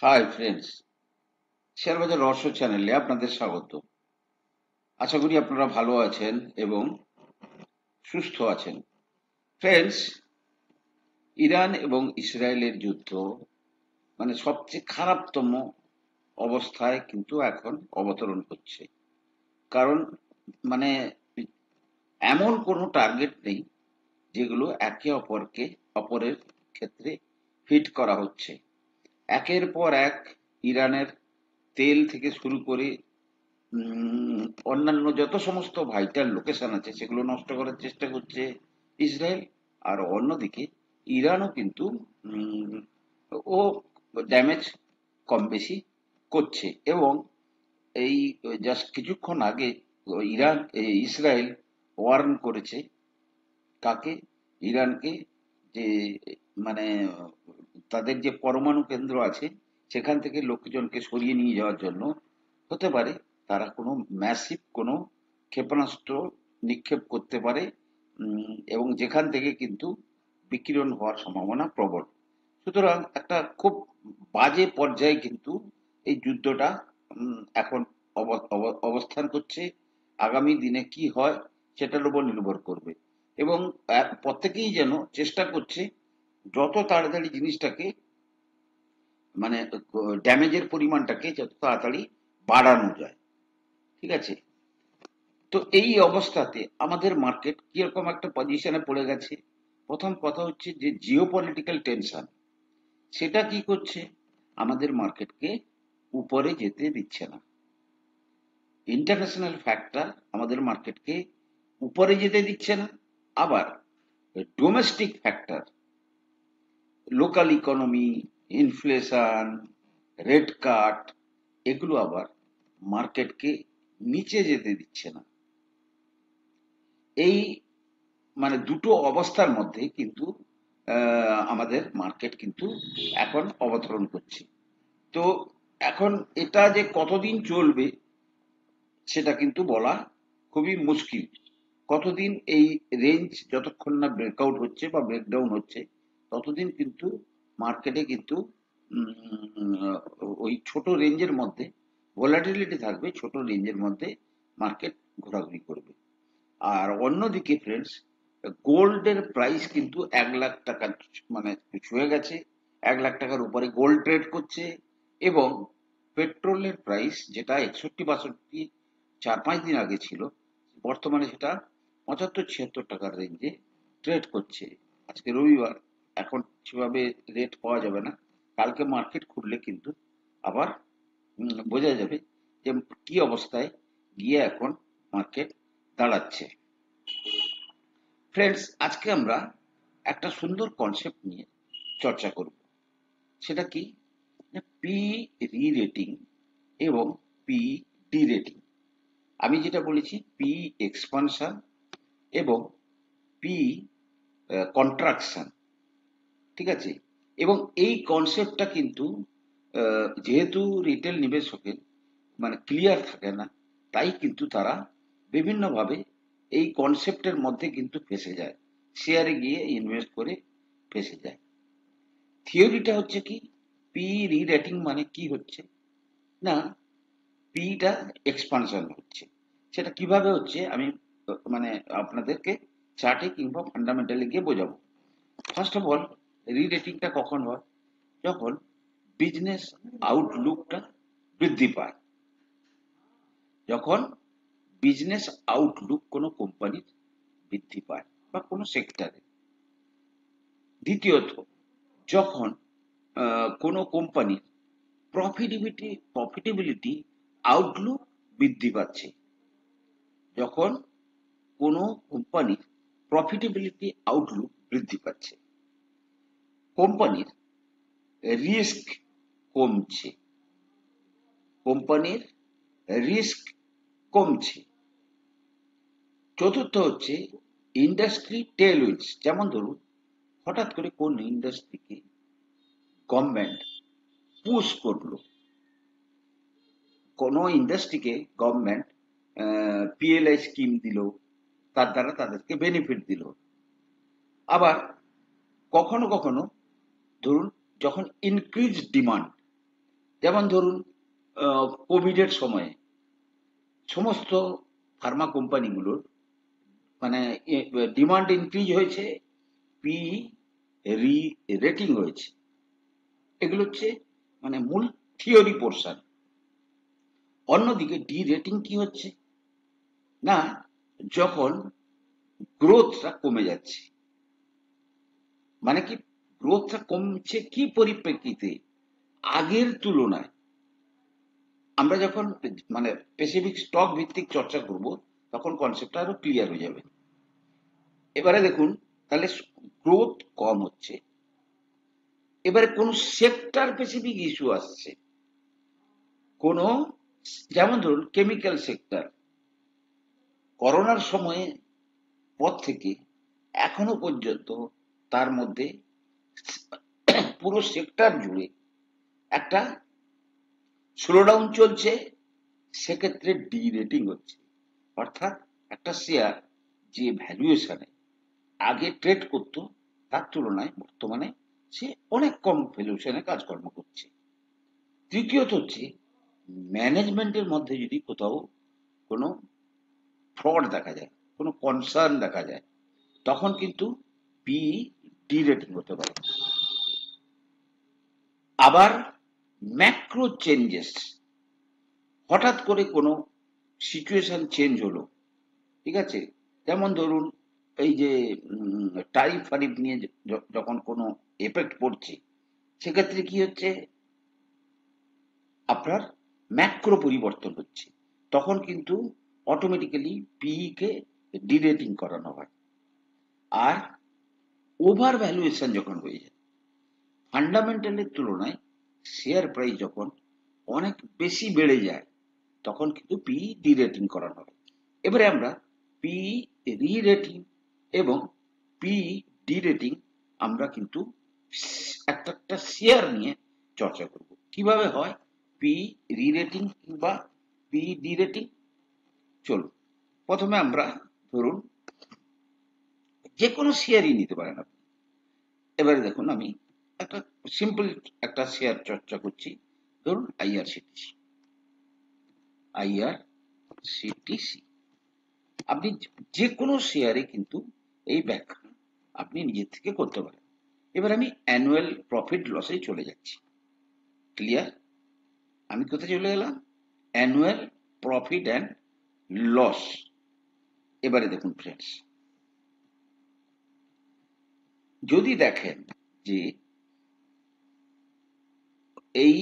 Hi friends, share বাজার রহস্য চ্যানেলে আপনাদের স্বাগত। আশা করি আপনারা ভালো আছেন এবং সুস্থ আছেন। ফ্রেন্ডস, ইরান এবং ইসরায়েলের যুদ্ধ মানে সবচেয়ে খারাপতম অবস্থায় কিন্তু এখন অবতরণ করছে। কারণ মানে এমন কোনো টার্গেট নেই যেগুলো একে অপরের ক্ষেত্রে হিট করা হচ্ছে। একের পর এক ইরানের তেল থেকে শুরু করে উম, অন্যান্য যত সমস্ত ভাইটাল লোকেশন আছে সেগুলো নষ্ট করার চেষ্টা করছে ইসরায়েল। আর অন্যদিকে ইরানও কিন্তু উম, ও ড্যামেজ কম বেশি করছে। এবং এই জাস্ট কিছুক্ষণ আগে ইসরায়েল ওয়ার্ন করেছে কাকে, ইরানকে, যে মানে তাদের যে পরমাণু কেন্দ্র আছে সেখান থেকে লোকজনকে সরিয়ে নিয়ে যাওয়ার জন্য হতে পারে তারা কোনো ম্যাসিভ কোনো ক্ষেপণাস্ত্র নিক্ষেপ করতে পারে, এবং যেখান থেকে কিন্তু বিকিরণ হওয়ার সম্ভাবনা প্রবল। সুতরাং একটা খুব বাজে পর্যায়ে কিন্তু এই যুদ্ধটা এখন অবস্থান করছে। আগামী দিনে কি হয় সেটার উপর নির্ভর করবে। এবং প্রত্যেকেই যেন চেষ্টা করছে যত তাড়াতাড়ি জিনিসটাকে মানে ড্যামেজের পরিমাণটাকে যত তাড়াতাড়ি বাড়ানো যায়। ঠিক আছে? তো এই অবস্থাতে আমাদের মার্কেট কিরকম একটা পজিশনে পড়ে গেছে। প্রথম কথা হচ্ছে যে জিও পলিটিক্যাল টেনশন, সেটা কি করছে, আমাদের মার্কেটকে উপরে যেতে দিচ্ছে না। ইন্টারন্যাশনাল ফ্যাক্টর আমাদের মার্কেটকে উপরে যেতে দিচ্ছে না। আবার domestic factor, local economy, inflation, rate কাট, এগুলো আবার মার্কেটকে নিচে যেতে দিচ্ছে না। এই দুটো অবস্থার মধ্যে কিন্তু আমাদের মার্কেট কিন্তু এখন অবতরণ করছে। তো এখন এটা যে কতদিন চলবে সেটা কিন্তু বলা খুবই মুশকিল। কতদিন এই রেঞ্জ যতক্ষণ না ব্রেকআউট হচ্ছে বা ব্রেকডাউন হচ্ছে ততদিন কিন্তু মার্কেটে কিন্তু ওই ছোট রেঞ্জের মধ্যে ভোলাটিলিটি থাকবে, ছোট রেঞ্জের মধ্যে মার্কেট ঘোরাঘুরি করবে। আর অন্যদিকে ফ্রেন্ডস, গোল্ডের প্রাইস কিন্তু 1 লাখ টাকা মানে ছুঁয়ে গেছে। 1 লাখ টাকার উপরে গোল্ড ট্রেড করছে। এবং পেট্রোলের প্রাইস যেটা 61-62 4-5 দিন আগে ছিল, বর্তমানে সেটা 75-76 টাকার রেঞ্জে ট্রেড করছে। আজকে রবিবার, এখন সেভাবে রেট পাওয়া যাবে না। কালকে মার্কেট খুললে কিন্তু আবার বোঝা যাবে যে কি অবস্থায় গিয়ে এখন মার্কেট দাঁড়াচ্ছে। ফ্রেন্ডস, আজকে আমরা একটা সুন্দর কনসেপ্ট নিয়ে চর্চা করব। সেটা কি? পি রি রেটিং এবং পি ডি রেটিং। আমি যেটা বলেছি পি এক্সপানশন এবং পি কন্ট্রাকশন। ঠিক আছে? এবং এই কনসেপ্টটা কিন্তু যেহেতু রিটেল নিবেশকের ক্লিয়ার থাকে না, তাই কিন্তু তারা বিভিন্নভাবে এই কনসেপ্টের মধ্যে কিন্তু ফেসে যায়, শেয়ারে গিয়ে ইনভেস্ট করে ফেসে যায়। থিওরিটা হচ্ছে কি, পি রি রেটিং মানে কি হচ্ছে না, পিটা এক্সপানশন হচ্ছে। সেটা কিভাবে হচ্ছে আমি আপনাদেরকে চার্টে কিংবা ফান্ডামেন্টালি গিয়ে বোঝাবো। ফার্স্ট অফ অল, রি রেটিংটা কখন হয়? যখন বিজনেস আউটলুকটা বৃদ্ধি পায়, যখন বিজনেস আউটলুক কোনো কোম্পানির বৃদ্ধি পায় বা কোনো সেক্টরে। দ্বিতীয়ত, যখন কোনো কোম্পানির প্রফিটেবিলিটি আউটলুক বৃদ্ধি পাচ্ছে। যখন কোনো কোম্পানির প্রফিটেবিলিটি আউটলুক বৃদ্ধি পাচ্ছে, কোম্পানির রিস্ক কমছে, কোম্পানির রিস্ক কমছে। চতুর্থ হচ্ছে ইন্ডাস্ট্রি টেলউইন্ডস। যেমন ধরুন, হঠাৎ করে কোন ইন্ডাস্ট্রিকে গভর্নমেন্ট পুশ করলো, কোনো ইন্ডাস্ট্রিকে গভর্নমেন্ট পিএলআই স্কিম দিল, তার দ্বারা তাদেরকে বেনিফিট দিল। আবার কখনো কখনো ধরুন, যখন ইনক্রিজ ডিমান্ড, যেমন ধরুন কোভিডের সময়ে সমস্ত ফার্মা কোম্পানিগুলোর মানে ডিমান্ড ইনক্রিজ হয়েছে, পি রেটিং হয়েছে। এগুলো হচ্ছে মানে মূল থিওরি পোর্শন। অন্যদিকে ডি রেটিং কি হচ্ছে না, যখন গ্রোথটা কমে যাচ্ছে, মানে কি গ্রোথটা কমছে কি পরিপ্রেক্ষিতে, আগের তুলনায়। আমরা যখন মানে স্পেসিফিক স্টক ভিত্তিক চর্চা করব তখন কনসেপ্টটা আরো ক্লিয়ার হয়ে যাবে। এবারে দেখুন, তাহলে গ্রোথ কম হচ্ছে। এবারে কোন সেক্টর স্পেসিফিক ইস্যু আসছে, কোন যেমন ধরুন কেমিক্যাল সেক্টর, করোনার সময়ে পর থেকে এখনো পর্যন্ত তার মধ্যে পুরো সেক্টর জুড়ে একটা স্লোডাউন চলছে, সেক্ষেত্রে ডি রেটিং হচ্ছে। অর্থাৎ একটা শেয়ার যে ভ্যালুয়েশনে আগে ট্রেড করত তার তুলনায় বর্তমানে সে অনেক কম ভ্যালুয়েশনে কাজকর্ম করছে। তৃতীয়ত হচ্ছে ম্যানেজমেন্টের মধ্যে যদি কোথাও কোনো ফ্রড দেখা যায়, কোনো কনসার্ন দেখা যায়, তখন কিন্তু পি ডি রেটিং হতে পারে। আবার ম্যাক্রো চেঞ্জেস, হঠাৎ করে কোনো সিচুয়েশন চেঞ্জ হলো, ঠিক আছে, যেমন ধরুন এই যে টারিফ ফারিফ নিয়ে যখন কোনো এফেক্ট পড়ছে, সেক্ষেত্রে কি হচ্ছে, আপনার ম্যাক্রো পরিবর্তন হচ্ছে, তখন কিন্তু অটোমেটিক্যালি পিই কে ডিরেটিং করানো হয়। আর ওভার ভ্যালুয়েশন যখন হয়ে যায়, ফান্ডামেন্টালের তুলনায় শেয়ার প্রাইস যখন অনেক বেশি বেড়ে যায়, তখন কিন্তু পিই ডিরেটিং করানো হয়। এবারে আমরা পিই রি রেটিং এবং পিই ডি রেটিং আমরা কিন্তু একটা একটা শেয়ার নিয়ে চর্চা করব, কিভাবে হয় পি রি রেটিং কিংবা পি ডি রেটিং। চলুন, প্রথমে আমরা ধরুন যে কোনো শেয়ারই নিতে পারেন আপনি। এবারে দেখুন, আমি একটা সিম্পল একটা শেয়ার চর্চা করছি, ধরুন আইআরসিটিসি। আইআরসিটিসি আপনি যে কোনো শেয়ারে কিন্তু এই ব্যাখ্যা আপনি নিজের থেকে করতে পারেন। এবার আমি অ্যানুয়াল প্রফিট লসে চলে যাচ্ছি। ক্লিয়ার? আমি কোথায় চলে গেলাম? Annual profit and loss. এবারে দেখুন ফ্রেন্ডস, যদি দেখেন যে এই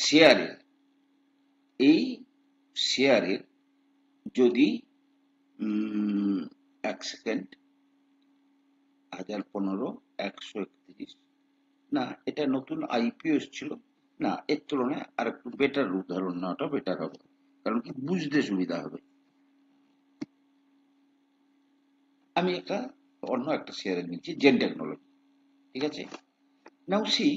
শেয়ারের এই শেয়ারের যদি এক সেকেন্ড, 1015, 131, না এটা নতুন আইপিও ছিল না, এর তুলনায় আর একটু বেটার উদাহরণ নেওয়াটা বেটার হবে, কারণ কি বুঝতে সুবিধা হবে। আমি একটা অন্য একটা শেয়ারে নিচ্ছি, জেন টেকনোলজি, ঠিক আছে। নাও সি,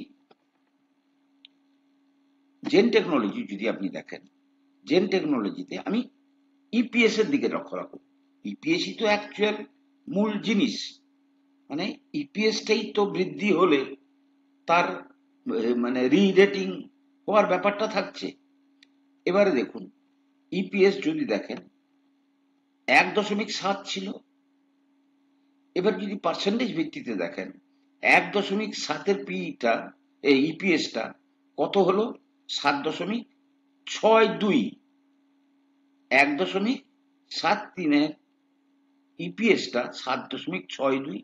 জেন টেকনোলজি যদি আপনি দেখেন, জেন টেকনোলজিতে আমি ইপিএস এর দিকে লক্ষ্য রাখুন। ইপিএসই তো অ্যাকচুয়াল মূল জিনিস, মানে ইপিএসটাই তো বৃদ্ধি হলে তার মানে রি রেটিং হওয়ার ব্যাপারটা থাকছে। এবারে দেখুন, ইপিএস যদি দেখেন 1.7 ছিল, এবার যদি পার্সেন্টেজ ভিত্তিতে দেখেন 1.7-এর পিটা এই ইপিএসটা কত হলো, 7.62। 1.73-এর ইপিএসটা 7.62,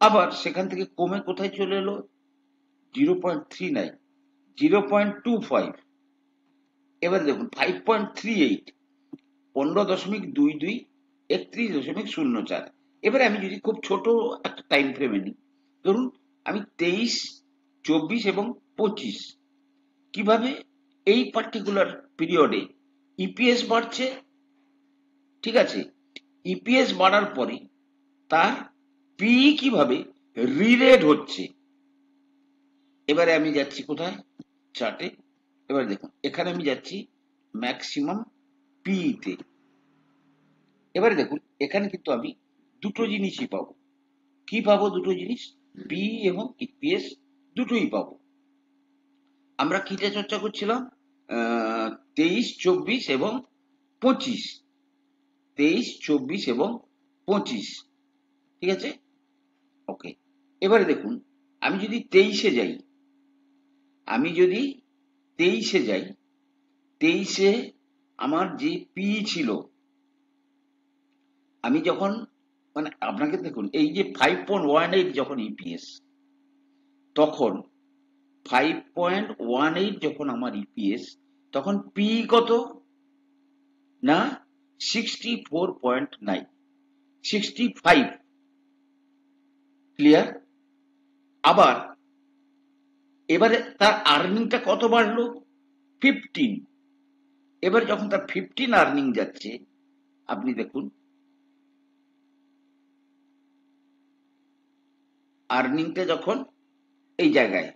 আবার সেখান থেকে কমে কোথায় চলে এলো, 0.39, 0.25। এবার দেখুন 5.38, 15.22, 31.04। এবারে আমি যদি খুব ছোট একটা টাইম ফ্রেমে নিই, ধরুন আমি 23, 24 এবং 25, কিভাবে এই পার্টিকুলার পিরিয়ডে ইপিএস বাড়ছে, ঠিক আছে, ইপিএস বাড়ার পরে তার পি কিভাবে রিরেট হচ্ছে। এবারে আমি যাচ্ছি কোথায়, চার্টে। এবারে দেখুন, এখানে আমি যাচ্ছি ম্যাক্সিমাম পি তে। এবারে দেখুন, এখানে কিন্তু আমি দুটো জিনিসই পাবো। কি পাবো? দুটো জিনিস, পি এবং ইপিএস দুটোই পাবো। আমরা কিটা চর্চা করছিলাম? 23, 24 এবং 25। 23, 24 এবং 25। ঠিক আছে? ওকে। এবারে দেখুন, আমি যদি 23-এ যাই, আমি যদি 23-এ যাই, 23-এ আমার যে পি ছিল, আমি যখন মানে আপনাকে দেখুন, এই যে 5.18 যখন ইপিএস, তখন 5.18 যখন আমার ইপিএস, তখন পি কত? না 64.9, 65। ক্লিয়ার? আবার এবারে তার আর্নিংটা কত বাড়লো? 15। এবার যখন তার 15 আর্নিং যাচ্ছে, আপনি দেখুন আর্নিংটা যখন এই জায়গায়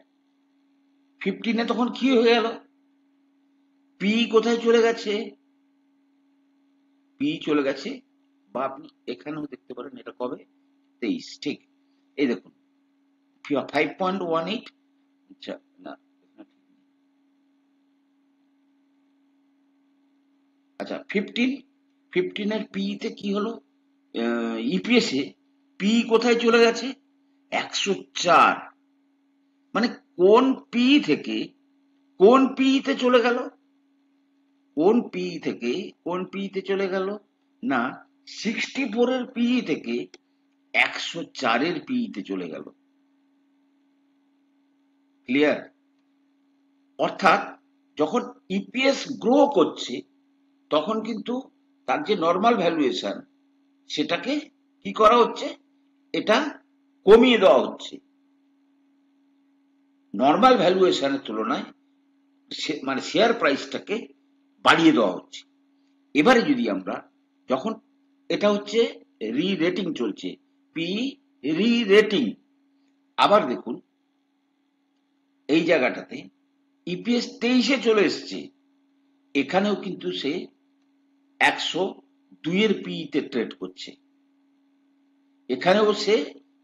15-এ, তখন কি হয়ে গেল? পি কোথায় চলে গেছে? পি চলে গেছে, বা আপনি এখানেও দেখতে পারেন, এটা কবে? 23। ঠিক, এই দেখুন 5.18। আচ্ছা, না, আচ্ছা 15 এর পি তে কি হলো? ইপিএস এ পি কোথায় চলে গেছে? 104। মানে কোন পি থেকে কোন পি তে চলে গেল? কোন পি থেকে কোন পি তে চলে গেল? না, 64 এর পি থেকে 104 এর পি তে চলে গেল। ক্লিয়ার? অর্থাৎ যখন ইপিএস গ্রো করছে, তখন কিন্তু তার যে নর্মাল ভ্যালুয়েশন, সেটাকে কি করা হচ্ছে? এটা কমিয়ে দেওয়া হচ্ছে। নর্মাল ভ্যালুয়েশনের তুলনায় মানে শেয়ার প্রাইসটাকে বাড়িয়ে দেওয়া হচ্ছে। এবারে যদি আমরা, যখন এটা হচ্ছে রি রেটিং চলছে, পি রি রেটিং, আবার দেখুন এই জায়গাটাতে ইপিএস 23-এ চলে এসছে, এখানেও কিন্তু সে 102 এর পিতে ট্রেড করছে, এখানেও সে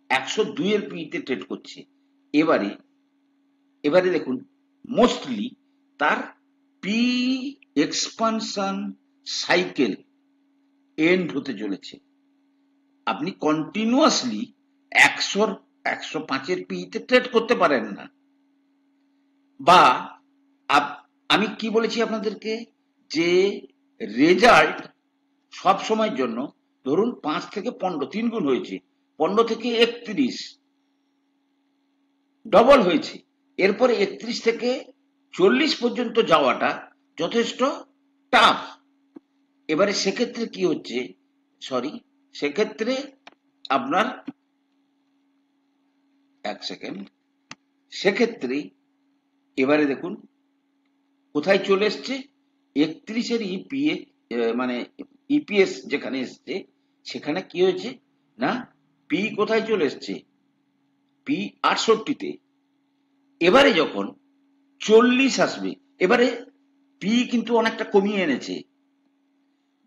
102 এর পিতে ট্রেড করছে। এবারে এবারে দেখুন, মোস্টলি তার পি এক্সপানশন সাইকেল এন্ড হতে চলেছে। আপনি কন্টিনিউয়াসলি 105-এর পিতে ট্রেড করতে পারেন না। বা আমি কি বলেছি আপনাদেরকে, যে রেজাল্ট সব সময়ের জন্য, ধরুন 5 থেকে 15, 3 গুণ হয়েছে, 15 থেকে 31, ডবল হয়েছে। এরপরে 31 থেকে 40 পর্যন্ত যাওয়াটা যথেষ্ট টাফ। এবারে সেক্ষেত্রে কি হচ্ছে, সেক্ষেত্রে আপনার, এক সেকেন্ড, সেক্ষেত্রে এবারে দেখুন কোথায় চলে এসছে, 31-এর ইপিএ, মানে ইপিএস যেখানে এসছে, সেখানে কি হয়েছে না, পি কোথায় চলে এসছে? পি 68-তে। এবারে যখন 40 আসবে, এবারে পি কিন্তু অনেকটা কমিয়ে এনেছে।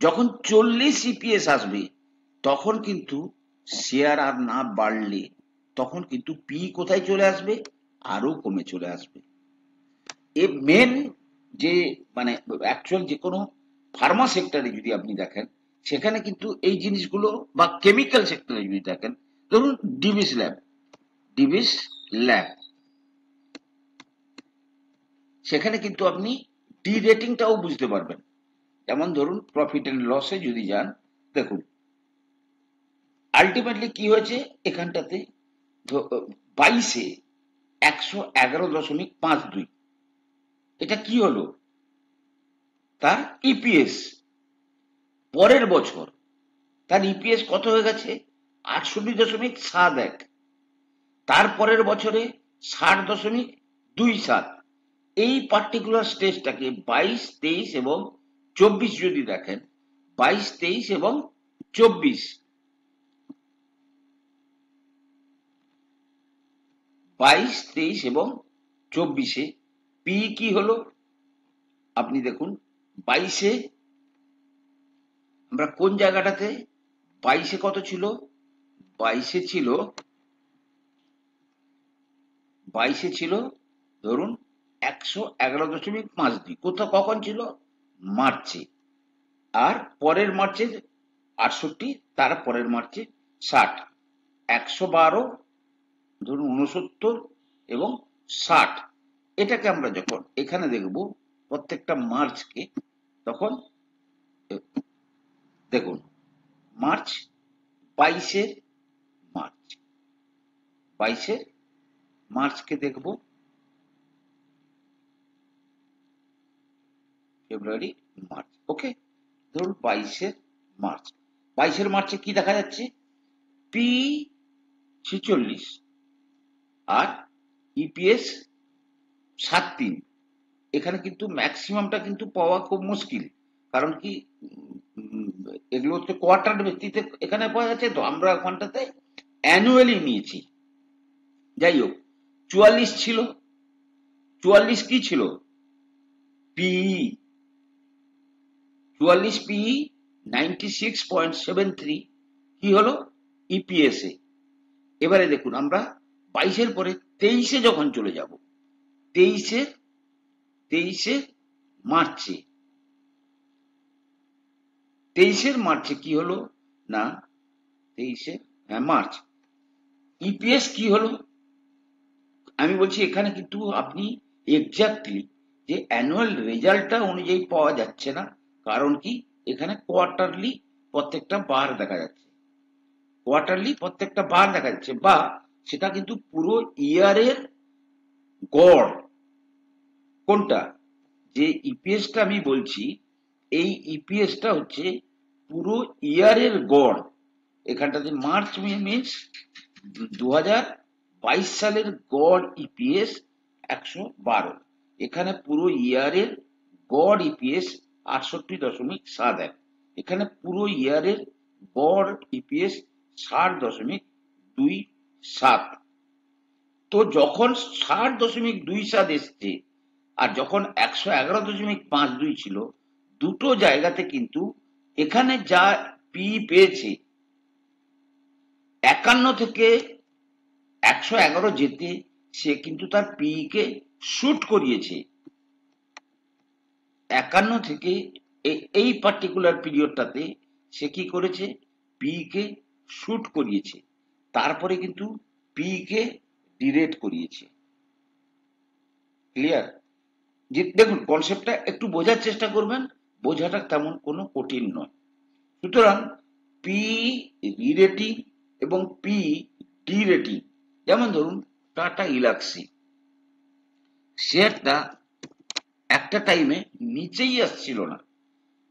যখন 40 ইপিএস আসবে, তখন কিন্তু শেয়ার আর না বাড়লে, তখন কিন্তু পি কোথায় চলে আসবে? আরো কমে চলে আসবে। এ মেন যে, মানে অ্যাকচুয়াল যে কোনো ফার্মা সেক্টরে যদি আপনি দেখেন, সেখানে কিন্তু এই জিনিসগুলো, বা কেমিক্যাল সেক্টরে যদি দেখেন, ধরুন ডিভিস ল্যাব, সেখানে কিন্তু আপনি ডি রেটিংটাও বুঝতে পারবেন। যেমন ধরুন প্রফিট এন্ড লসে যদি যান, দেখুন আলটিমেটলি কি হয়েছে এখানটাতে, 22-এ 111.52, এটা কি হলো? তার ইপিএস। পরের বছর তার ইপিএস কত হয়ে গেছে? 68.71। তারপরের বছরে 60.27। এই পার্টিকুলার স্টেজটাকে 22, 23 এবং 24 যদি দেখেন, 22, 23 এবং 24, 22, 23 এবং 24-এ পি কি হলো? আপনি দেখুন 22-এ আমরা কোন জায়গাটাতে, 22-এ কত ছিল? 22-এ ছিল, 22-এ ছিল ধরুন 111.52 কোথাও কখন ছিল? মার্চে। আর পরের মার্চে 68, তার পরের মার্চে 60, 112, ধরুন 69 এবং 60। এটাকে আমরা যখন এখানে দেখব প্রত্যেকটা মার্চকে, তখন দেখুন মার্চ, 22 মার্চ, 22 মার্চকে দেখব, ফেব্রুয়ারি, মার্চ, ওকে। ধরুন 22 মার্চ, 22 মার্চে কি দেখা যাচ্ছে? পি 46 আর ইপিএস 73। এখানে কিন্তু ম্যাক্সিমামটা কিন্তু পাওয়া খুব মুশকিল, কারণ কি এগুলো হচ্ছে কোয়ার্টার ভিত্তিতে এখানে পাওয়া যাচ্ছে, তো আমরা ওখানটাতে অ্যানুয়ালি নিয়েছি। যাই হোক, 44 ছিল, 44 কি ছিল? পিই, 44 পিই 96.73 কি হলো? ইপিএস এ। এবারে দেখুন আমরা 22 পরে 23 যখন চলে যাব, 23 মার্চে, 23 মার্চে কি হলো না, 23 মার্চ ইপিএস কি হলো? আমি বলছি এখানে কিন্তু আপনি এক্স্যাক্টলি যে অ্যানুয়াল রেজাল্টটা অনুযায়ী পাওয়া যাচ্ছে না, কারণ কি এখানে কোয়ার্টারলি প্রত্যেকটা বার দেখা যাচ্ছে, কোয়ার্টারলি প্রত্যেকটা বার দেখা যাচ্ছে, বা সেটা কিন্তু পুরো ইয়ারের গড়। কোনটা? যে ইপিএসটা আমি বলছি, এই ইপিএসটা হচ্ছে পুরো ইয়ারের গড়। এখানটাতে মার্চ মিনস 2022 সালের গড় ইপিএস 112। এখানে পুরো ইয়ারের গড় ইপিএস 68.71। এখানে পুরো ইয়ারের গড় ইপিএস 60.27। তো যখন 60.27 এসছে আর যখন 111.52 ছিল, দুটো জায়গাতে কিন্তু এখানে যা পি পেয়েছে 51 থেকে 111 যেতে সে কিন্তু তার পি কে শুট করিয়েছে। 51 থেকে এই পার্টিকুলার পিরিয়ডটাতে সে কি করেছে? পি কে শুট করিয়েছে, তারপরে কিন্তু পি কে ডিরেট করিয়েছে। ক্লিয়ার? যে দেখুন কনসেপ্টটা একটু বোঝার চেষ্টা করবেন, বোঝাটা তেমন কোনো কঠিন নয়। সুতরাং পি রিরেটিং এবং পি ডি রেটিং, যেমন ধরুন টাটা ইলাক্সি শেয়ারটা একটা টাইমে নিচেই আসছিল না,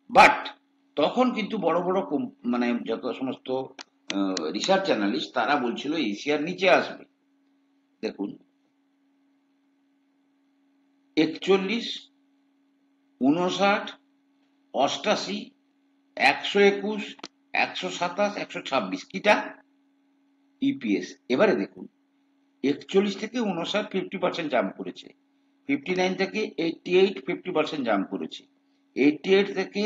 বাট তখন কিন্তু বড় বড় মানে যত সমস্ত রিসার্চ অ্যানালিস্ট তারা বলছিল এই শেয়ার নিচে আসবে। দেখুন 41, 59, 88, 121, 127, 126 কিটা ইপিএস। এবারে দেখুন 41 থেকে 59 50% জাম্প করেছে, 59 থেকে 88 50% জাম্প করেছে, 88 থেকে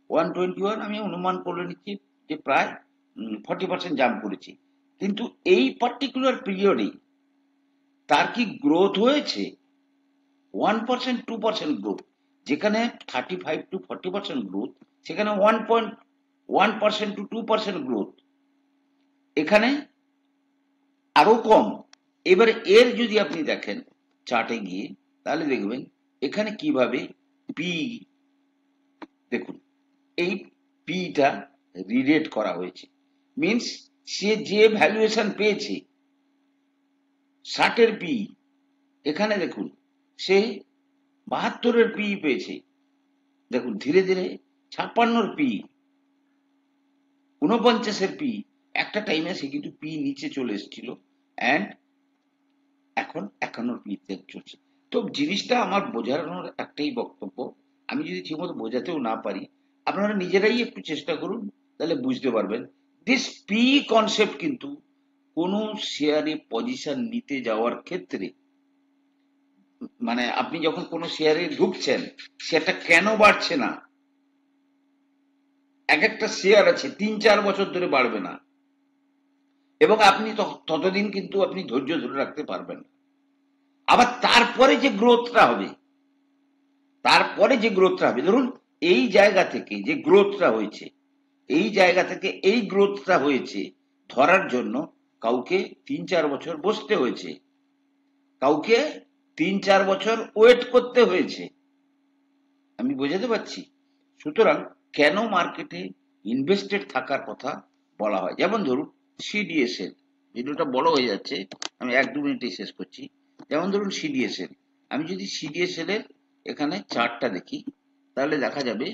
121 আমি অনুমান করে নিচ্ছি যে প্রায় 40% জাম্প করেছে। কিন্তু এই পার্টিকুলার পিরিয়ডে তার কি গ্রোথ হয়েছে? 1%, 2% গ্রোথ। যেখানে 35 to 40% গ্রোথ, সেখানে 1.1% to 2% গ্রোথ, এখানে আরো কম। এবারে এর যদি আপনি দেখেন চার্টে গিয়ে, তাহলে দেখবেন এখানে কিভাবে পি, দেখুন এই পিটা রিরেট করা হয়েছে, মিন্স সে যে ভ্যালুয়েশন পেয়েছে 60 পি, এখানে দেখুন সে 72 পি পেয়েছে। দেখুন ধীরে ধীরে 56 পি, 49 পি, একটা টাইমে সে কিন্তু পি নিচে চলে এসেছিল, অ্যান্ড এখন 51 পি তে চলছে। তো জিনিসটা আমার বোঝানোর একটাই বক্তব্য, আমি যদি ঠিকমতো বোঝাতেও না পারি, আপনারা নিজেরাই একটু চেষ্টা করুন, তাহলে বুঝতে পারবেন। দিস পি কনসেপ্ট কিন্তু কোনো শেয়ারে পজিশন নিতে যাওয়ার ক্ষেত্রে, মানে আপনি যখন কোনো শেয়ারে ঢুকছেন সেটা কেন বাড়ছে না, এক একটা শেয়ার আছে 3-4 বছর ধরে বাড়বে না, এবং আপনি ততদিন কিন্তু আপনি ধৈর্য ধরে রাখতে পারবেন না। আবার তারপরে যে গ্রোথটা হবে তারপরে যে গ্রোথটা হবে, ধরুন এই জায়গা থেকে যে গ্রোথটা হয়েছে, এই জায়গা থেকে এই গ্রোথটা হয়েছে ধরার জন্য কাউকে 3-4 বছর বসতে হয়েছে, কাউকে 3-4 বছর ওয়েট করতে হয়েছে। আমি বোঝাতে পারছি? সুতরাং কেন মার্কেটে ইনভেস্টেড থাকার কথা বলা হয়, যেমন ধরুন সিডিএসএল, ভিডিওটা বড় হয়ে যাচ্ছে, আমি 1-2 মিনিটেই শেষ করছি। যেমন ধরুন সিডিএসএল, আমি যদি সিডিএসএল এর এখানে চার্টটা দেখি তাহলে দেখা যাবে,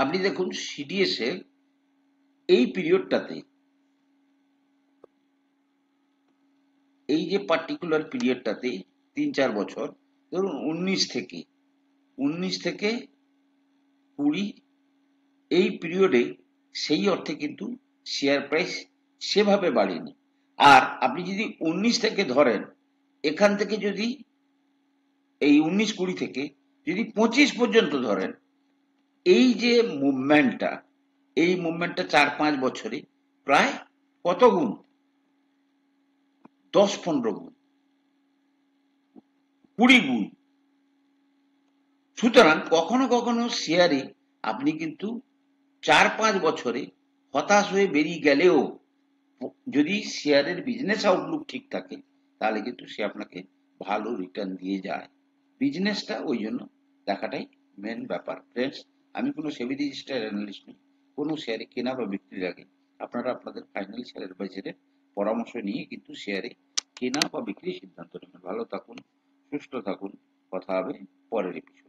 আপনি দেখুন সিডিএসএল এই পিরিয়ডটাতে, এই যে পার্টিকুলার পিরিয়ডটাতে 3-4 বছর, ধরুন 19 থেকে 20, এই পিরিয়ডে সেই অর্থে কিন্তু শেয়ার প্রাইস সেভাবে বাড়েনি। আর আপনি যদি 19 থেকে ধরেন, এখান থেকে যদি এই 19-20 থেকে যদি 25 পর্যন্ত ধরেন, এই যে মুভমেন্টটা, এই মুভমেন্টটা 4-5 বছরে প্রায় কত গুণ? 10-15 গুণ, 20 গুণ। সুতরাং কখনো কখনো শেয়ারে আপনি কিন্তু 4-5 বছরে হতাশ হয়ে বেরিয়ে গেলেও যদি শেয়ারের বিজনেস আউটলুক ঠিক থাকে তাহলে কিন্তু সে আপনাকে ভালো রিটার্ন দিয়ে যায়। বিজনেসটা ওই জন্য দেখাটাই মেন ব্যাপার। ফ্রেন্ডস, আমি কোনো সেবি রেজিস্টার্ড অ্যানালিস্ট নই। কোনো শেয়ারে কেনা বা বিক্রির আগে আপনারা আপনাদের ফাইন্যান্সিয়াল অ্যাডভাইজারের পরামর্শ নিয়ে কিন্তু শেয়ারে কেনা বা বিক্রির সিদ্ধান্ত নেবেন। ভালো থাকুন, সুস্থ থাকুন, কথা হবে পরের এপিসোডে।